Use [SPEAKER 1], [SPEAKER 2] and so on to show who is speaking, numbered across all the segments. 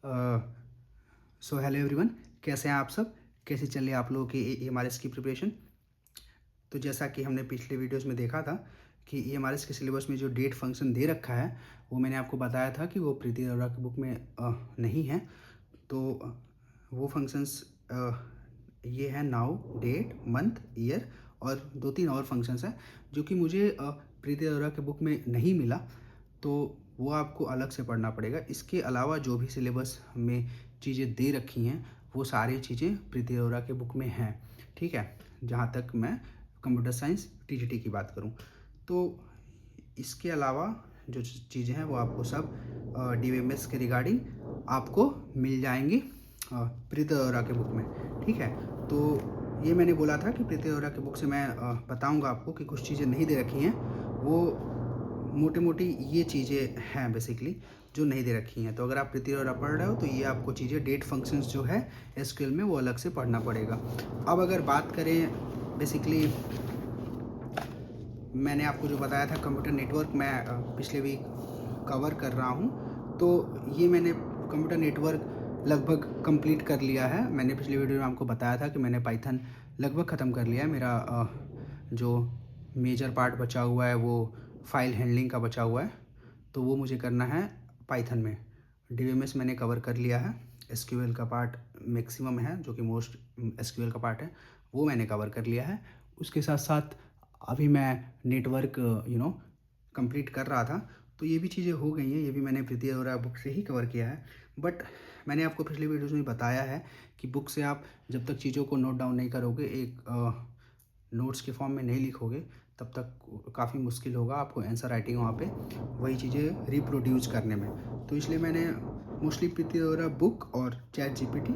[SPEAKER 1] So hello everyone, कैसे हैं आप सब? कैसे चल रही है आप लोगों की ईएमआरएस की प्रिपरेशन? तो जैसा कि हमने पिछले वीडियोस में देखा था कि ईएमआरएस के सिलेबस में जो डेट फंक्शन दे रखा है, वो मैंने आपको बताया था कि वो प्रीति अरोड़ा की बुक में नहीं है। तो वो फंक्शंस ये है नाउ, डेट, मंथ, ईयर और 2-3 और फंक्शंस हैं जो कि मुझे प्रीति अरोड़ा के बुक में नहीं मिला, तो वो आपको अलग से पढ़ना पड़ेगा। इसके अलावा जो भी सिलेबस में चीज़ें दे रखी हैं, वो सारी चीज़ें प्रीति अरोड़ा के बुक में हैं, ठीक है? जहाँ तक मैं कंप्यूटर साइंस टीजीटी की बात करूँ। तो इसके अलावा जो चीज़ें हैं वो आपको सब डीबीएमएस के रिगार्डिंग आपको मिल जाएंगी प्रीति अरोड़ा के बुक में, ठीक है? तो ये मैंने बोला था कि प्रीति अरोड़ा के बुक से मैं बताऊंगा आपको कि कुछ चीज़ें नहीं दे रखी हैं, वो मोटी मोटी ये चीज़ें हैं बेसिकली जो नहीं दे रखी हैं। तो अगर आप प्रीति अरोड़ा पढ़ रहे हो तो ये आपको चीज़ें, डेट फंक्शंस जो है एसक्यूएल में, वो अलग से पढ़ना पड़ेगा। अब अगर बात करें बेसिकली, मैंने आपको जो बताया था कंप्यूटर नेटवर्क, मैं पिछले वीक कवर कर रहा हूँ। तो ये मैंने कंप्यूटर नेटवर्क लगभग कंप्लीट कर लिया है। मैंने पिछले वीडियो में आपको बताया था कि मैंने पाइथन लगभग ख़त्म कर लिया है। मेरा जो मेजर पार्ट बचा हुआ है वो फाइल हैंडलिंग का बचा हुआ है, तो वो मुझे करना है पाइथन में। डीबीएमएस मैंने कवर कर लिया है। एसक्यूएल का पार्ट मैक्सिमम है, जो कि मोस्ट एसक्यूएल का पार्ट है, वो मैंने कवर कर लिया है। उसके साथ साथ अभी मैं नेटवर्क कंप्लीट कर रहा था, तो ये भी चीज़ें हो गई हैं। ये भी मैंने प्रीति अरोड़ा बुक से ही कवर किया है। बट मैंने आपको पिछले वीडियोज़ में बताया है कि बुक से आप जब तक चीज़ों को नोट डाउन नहीं करोगे, एक नोट्स के फॉर्म में नहीं लिखोगे, तब तक काफ़ी मुश्किल होगा आपको आंसर राइटिंग वहाँ पे वही चीज़ें रिप्रोड्यूस करने में। तो इसलिए मैंने मोस्टली प्रीति अरोड़ा बुक और चैट जीपीटी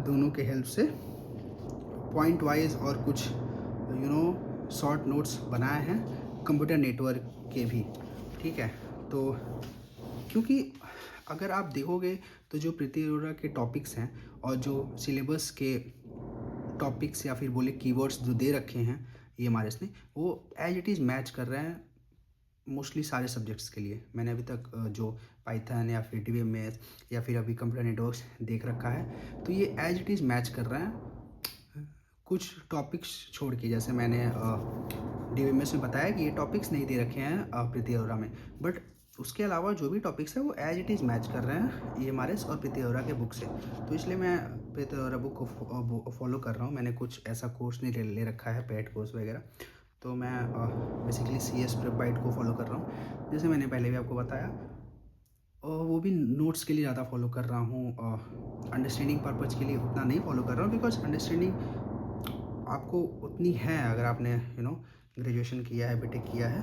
[SPEAKER 1] दोनों के हेल्प से पॉइंट वाइज और कुछ शॉर्ट नोट्स बनाए हैं कंप्यूटर नेटवर्क के भी, ठीक है? तो क्योंकि अगर आप देखोगे तो जो प्रीति अरोड़ा के टॉपिक्स हैं और जो सिलेबस के टॉपिक्स या फिर बोले कीवर्ड्स जो दे रखे हैं ईएमआरएस ने, वो एज इट इज़ मैच कर रहे हैं मोस्टली सारे सब्जेक्ट्स के लिए। मैंने अभी तक जो पाइथन या फिर डीबीएमएस या फिर अभी कंप्यूटर नेटवर्क्स देख रखा है, तो ये एज इट इज़ मैच कर रहे हैं, कुछ टॉपिक्स छोड़ के। जैसे मैंने डीबीएमएस में बताया कि ये टॉपिक्स नहीं दे रखे हैं प्रीति अरोड़ा में, बट उसके अलावा जो भी टॉपिक्स है वो एज इट इज़ मैच कर रहे हैं ईएमआरएस और प्रीति अरोड़ा के बुक से। तो इसलिए मैं प्रीति अरोड़ा बुक को फॉलो कर रहा हूँ। मैंने कुछ ऐसा कोर्स नहीं ले रखा है, पेड कोर्स वगैरह। तो मैं बेसिकली CS प्रेप बाइट को फॉलो कर रहा हूँ, जैसे मैंने पहले भी आपको बताया। और वो भी नोट्स के लिए ज़्यादा फॉलो कर रहा हूँ, अंडरस्टैंडिंग पर्पज़ के लिए उतना नहीं फॉलो कर रहा हूँ, बिकॉज अंडरस्टैंडिंग आपको उतनी है अगर आपने ग्रेजुएशन किया है, बीटेक किया है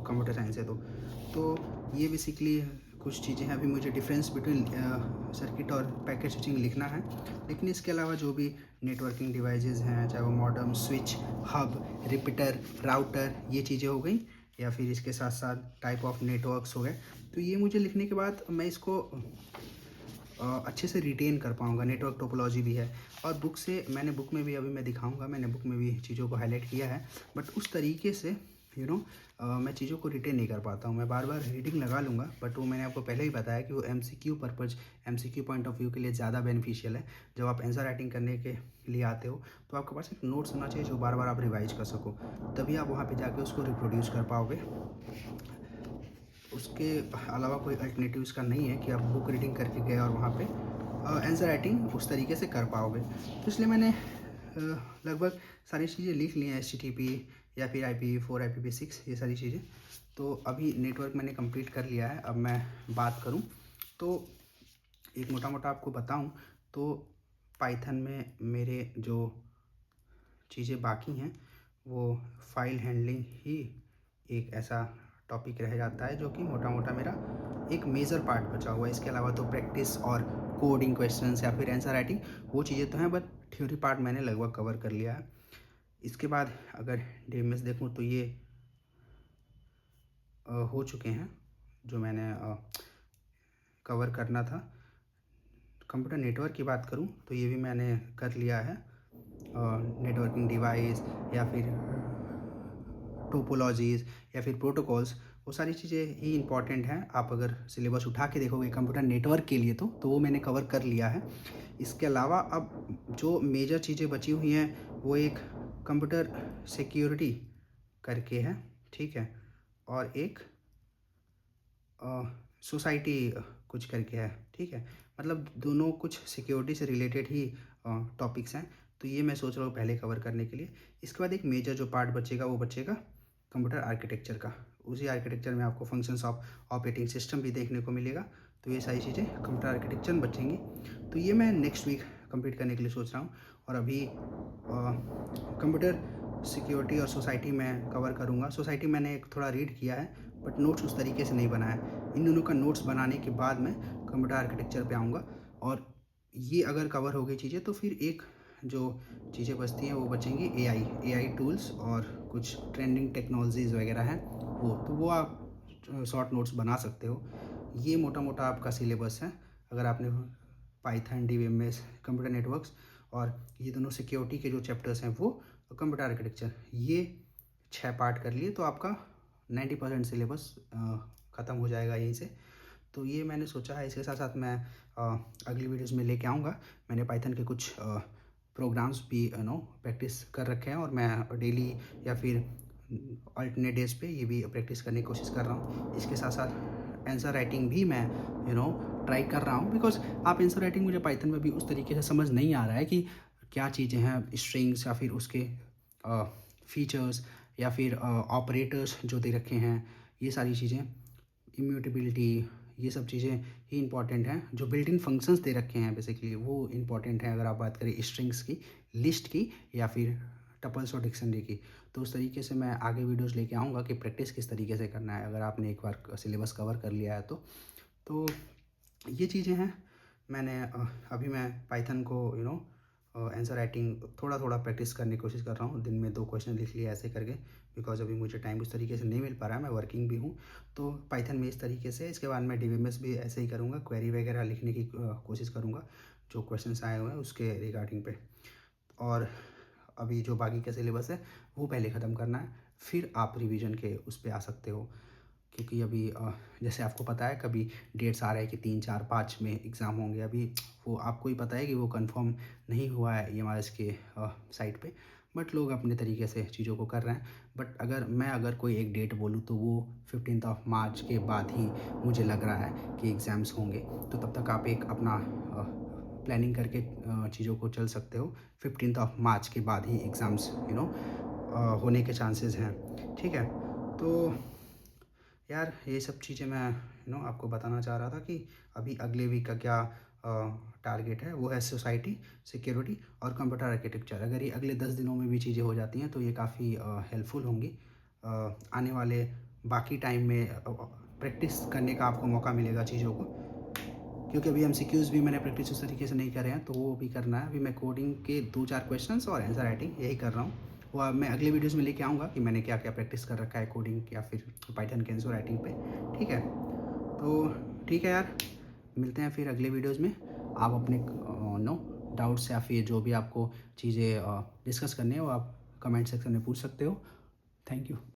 [SPEAKER 1] कंप्यूटर साइंस से। तो ये बेसिकली कुछ चीज़ें हैं। अभी मुझे डिफरेंस बिटवीन सर्किट और पैकेट स्विचिंग लिखना है, लेकिन इसके अलावा जो भी नेटवर्किंग डिवाइसेस हैं, चाहे वो modem, switch, hub, repeater, router, ये चीज़ें हो गई, या फिर इसके साथ साथ टाइप ऑफ नेटवर्क्स हो गए, तो ये मुझे लिखने के बाद मैं इसको अच्छे से रिटेन कर पाऊँगा। नेटवर्क टोपोलॉजी भी है, और बुक से मैंने बुक में भी, अभी मैं दिखाऊंगा, मैंने बुक में भी चीज़ों को हाईलाइट किया है, बट उस तरीके से मैं चीज़ों को रिटेन नहीं कर पाता हूँ। मैं बार बार रीडिंग लगा लूँगा, बट वो मैंने आपको पहले ही बताया कि वो MCQ purpose, MCQ point of view के लिए ज़्यादा बेनिफिशियल है। जब आप आंसर राइटिंग करने के लिए आते हो तो आपके पास एक नोट्स होना चाहिए जो बार बार आप रिवाइज कर सको, तभी आप वहाँ पर जाके उसको रिप्रोड्यूस कर पाओगे। उसके अलावा कोई अल्टरनेटिव इसका नहीं है कि आप बुक रीडिंग करके गए और वहाँ पे आंसर राइटिंग उस तरीके से कर पाओगे। तो इसलिए मैंने लगभग सारी चीज़ें लिख ली हैं, HTTP या फिर IPv4, IPv6, ये सारी चीज़ें। तो अभी नेटवर्क मैंने कंप्लीट कर लिया है। अब मैं बात करूँ तो एक मोटा मोटा आपको बताऊँ तो पाइथन में मेरे जो चीज़ें बाकी हैं वो फाइल हैंडलिंग ही एक ऐसा टॉपिक रह जाता है जो कि मोटा मोटा मेरा एक मेजर पार्ट बचा हुआ है। इसके अलावा तो प्रैक्टिस और कोडिंग क्वेश्चंस या फिर आंसर राइटिंग, वो चीज़ें तो हैं, बट थ्योरी पार्ट मैंने लगभग कवर कर लिया है। इसके बाद अगर डीएमएस देखूँ तो ये हो चुके हैं जो मैंने कवर करना था। कंप्यूटर नेटवर्क की बात करूँ तो ये भी मैंने कर लिया है। नेटवर्किंग डिवाइस या फिर टोपोलॉजीज़ या फिर प्रोटोकॉल्स, वो सारी चीज़ें ही इम्पॉर्टेंट हैं। आप अगर सिलेबस उठा के देखोगे कंप्यूटर नेटवर्क के लिए तो वो मैंने कवर कर लिया है। इसके अलावा अब जो मेजर चीज़ें बची हुई हैं वो एक कंप्यूटर सिक्योरिटी करके है, ठीक है, और एक सोसाइटी कुछ करके है, ठीक है। मतलब दोनों कुछ सिक्योरिटी से रिलेटेड ही टॉपिक्स हैं, तो ये मैं सोच रहा हूँ पहले कवर करने के लिए। इसके बाद एक मेजर जो पार्ट बचेगा वो बचेगा कंप्यूटर आर्किटेक्चर का। उसी आर्किटेक्चर में आपको फंक्शंस ऑफ ऑपरेटिंग सिस्टम भी देखने को मिलेगा, तो ये सारी चीज़ें कंप्यूटर आर्किटेक्चर में बचेंगी। तो ये मैं नेक्स्ट वीक कंप्लीट करने के लिए सोच रहा हूँ। और अभी कंप्यूटर सिक्योरिटी और सोसाइटी मैं कवर करूँगा। सोसाइटी मैंने एक थोड़ा रीड किया है, बट नोट्स उस तरीके से नहीं बनाया। इन दोनों का नोट्स बनाने के बाद मैं कंप्यूटर आर्किटेक्चर पे आऊँगा। और ये अगर कवर हो गई चीज़ें तो फिर एक जो चीज़ें बचती हैं वो बचेंगी एआई टूल्स और कुछ ट्रेंडिंग टेक्नोलॉजीज़ वगैरह हैं तो वो आप शॉर्ट नोट्स बना सकते हो। ये मोटा मोटा आपका सिलेबस है। अगर आपने पाइथन, डीबीएमएस, कंप्यूटर नेटवर्क्स और ये दोनों सिक्योरिटी के जो चैप्टर्स हैं वो कंप्यूटर आर्किटेक्चर, ये 6 पार्ट कर लिए तो आपका 90% सिलेबस ख़त्म हो जाएगा यहीं से। तो ये मैंने सोचा है। इसके साथ साथ मैं अगली वीडियोज़ में लेके आऊँगा। मैंने पाइथन के कुछ प्रोग्राम्स भी प्रैक्टिस कर रखे हैं और मैं डेली या फिर अल्टरनेट डेज़ पे ये भी प्रैक्टिस करने की कोशिश कर रहा हूँ। इसके साथ साथ आंसर राइटिंग भी मैं ट्राई कर रहा हूँ, बिकॉज़ आप आंसर राइटिंग मुझे पाइथन में भी उस तरीके से समझ नहीं आ रहा है कि क्या चीज़ें हैं, स्ट्रिंग्स या फिर उसके फीचर्स या फिर ऑपरेटर्स जो दे रखे हैं, ये सारी चीज़ें, इम्यूटेबिलिटी, ये सब चीज़ें ही इंपॉर्टेंट हैं। जो बिल्ट इन फंक्शंस दे रखे हैं बेसिकली वो इंपॉर्टेंट हैं, अगर आप बात करें स्ट्रिंग्स की, लिस्ट की या फिर टपल्स और डिक्शनरी की। तो उस तरीके से मैं आगे वीडियोज़ लेके आऊँगा कि प्रैक्टिस किस तरीके से करना है, अगर आपने एक बार सिलेबस कवर कर लिया है तो ये चीज़ें हैं। मैंने अभी मैं पाइथन को आंसर राइटिंग थोड़ा थोड़ा प्रैक्टिस करने की कोशिश कर रहा हूँ। दिन में 2 क्वेश्चन लिख लिए ऐसे करके, बिकॉज़ अभी मुझे टाइम उस तरीके से नहीं मिल पा रहा है, मैं वर्किंग भी हूँ। तो पाइथन में इस तरीके से, इसके बाद मैं डीबीएमएस भी ऐसे ही करूँगा, क्वेरी वगैरह लिखने की कोशिश करूँगा जो क्वेश्चंस आए हुए हैं उसके रिगार्डिंग पे। और अभी जो बाकी का सिलेबस है वो पहले ख़त्म करना है, फिर आप रिवीजन के उस पे आ सकते हो। क्योंकि अभी जैसे आपको पता है कभी डेट्स आ रहे हैं कि 3, 4, 5 में एग्ज़ाम होंगे। अभी वो आपको ही पता है कि वो कंफर्म नहीं हुआ है ईएमआरएस के साइट पे, बट लोग अपने तरीके से चीज़ों को कर रहे हैं। बट अगर कोई एक डेट बोलूँ तो वो 15 मार्च के बाद ही मुझे लग रहा है कि एग्ज़ाम्स होंगे। तो तब तक आप एक अपना प्लानिंग करके चीज़ों को चल सकते हो। 15 मार्च के बाद ही एग्ज़ाम्स होने के चांसेस हैं, ठीक है। तो यार ये सब चीज़ें मैं आपको बताना चाह रहा था कि अभी अगले वीक का क्या टारगेट है। वो है सोसाइटी, सिक्योरिटी और कंप्यूटर आर्किटेक्चर। अगर ये अगले 10 दिनों में भी चीज़ें हो जाती हैं तो ये काफ़ी हेल्पफुल होंगी। आने वाले बाकी टाइम में प्रैक्टिस करने का आपको मौका मिलेगा चीज़ों को, क्योंकि अभी एमसीक्यूज़ भी मैंने प्रैक्टिस उस तरीके से नहीं करे हैं, तो वो भी करना है। अभी मैं कोडिंग के 2-4 क्वेश्चंस और आंसर राइटिंग यही कर रहा हूँ। वो अब मैं अगले वीडियोज़ में लेके आऊँगा कि मैंने क्या क्या प्रैक्टिस कर रखा है कोडिंग या फिर पाइथन के आंसर राइटिंग पे, ठीक है। तो ठीक है यार, मिलते हैं फिर अगले वीडियोज़ में। आप अपने डाउट्स या फिर जो भी आपको चीज़ें डिस्कस करनी है वो आप कमेंट सेक्शन में पूछ सकते हो। Thank you.